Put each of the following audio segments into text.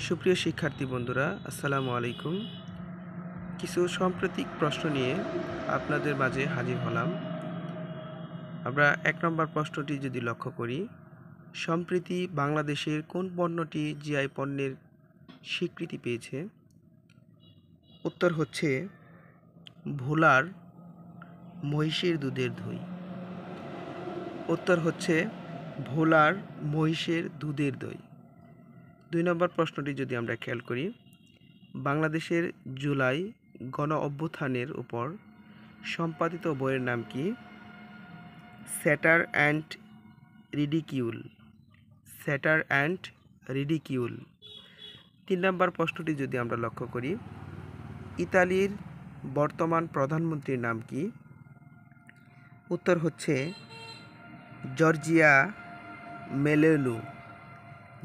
সুপ্রিয় শিক্ষার্থী বন্ধুরা, আসসালামু আলাইকুম। কিছু সাম্প্রতিক প্রশ্ন নিয়ে আপনাদের মাঝে হাজির হলাম। আমরা ১ নম্বর প্রশ্নটি যদি লক্ষ্য করি, সম্প্রতি বাংলাদেশের কোন পণ্যটি জিআই পণ্যের স্বীকৃতি পেয়েছে? উত্তর হচ্ছে ভোলার মহিষের দুধের দই। উত্তর হচ্ছে ভোলার মহিষের দুধের দই। ২ নম্বর প্রশ্নটি যদি আমরা খেয়াল করি, বাংলাদেশের জুলাই গণ অভ্যুত্থানের উপর সম্পাদিত বইয়ের নাম কি? Satire and ridicule. Satire and ridicule. ৩ নম্বর প্রশ্নটি যদি আমরা লক্ষ্য করি, ইতালির বর্তমান প্রধানমন্ত্রীর নাম কি? উত্তর হচ্ছে জর্জিয়া মেলোনু।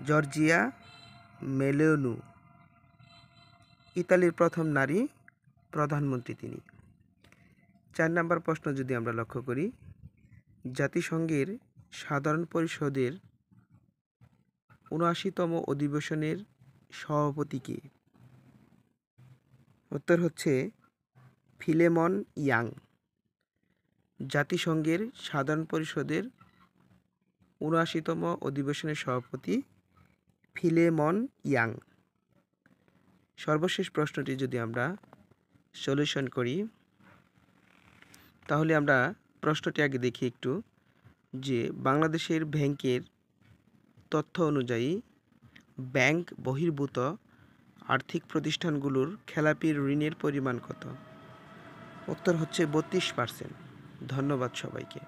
জর্জিয়া মেলোনু। ইতালির প্রথম নারী প্রধানমন্ত্রী তিনি। ৪ নম্বর প্রশ্ন যদি আমরা লক্ষ্য করি, জাতিসংঘের সাধারণ পরিষদের ৭৯তম অধিবেশনের সভাপতি কে? উত্তর হচ্ছে ফিলেমন ইয়াং। জাতিসংঘের সাধারণ পরিষদের ৭৯তম অধিবেশনের সভাপতি ফিলেমন ইয়াং। সর্বশেষ প্রশ্নটি যদি আমরা সলিউশন করি, তাহলে আমরা প্রশ্নটি আগে দেখি একটু, যে বাংলাদেশের ব্যাংকের তথ্য অনুযায়ী ব্যাংক বহির্ভূত আর্থিক প্রতিষ্ঠানগুলোর খেলাপি ঋণের পরিমাণ কত? উত্তর হচ্ছে ৩২%। ধন্যবাদ সবাইকে।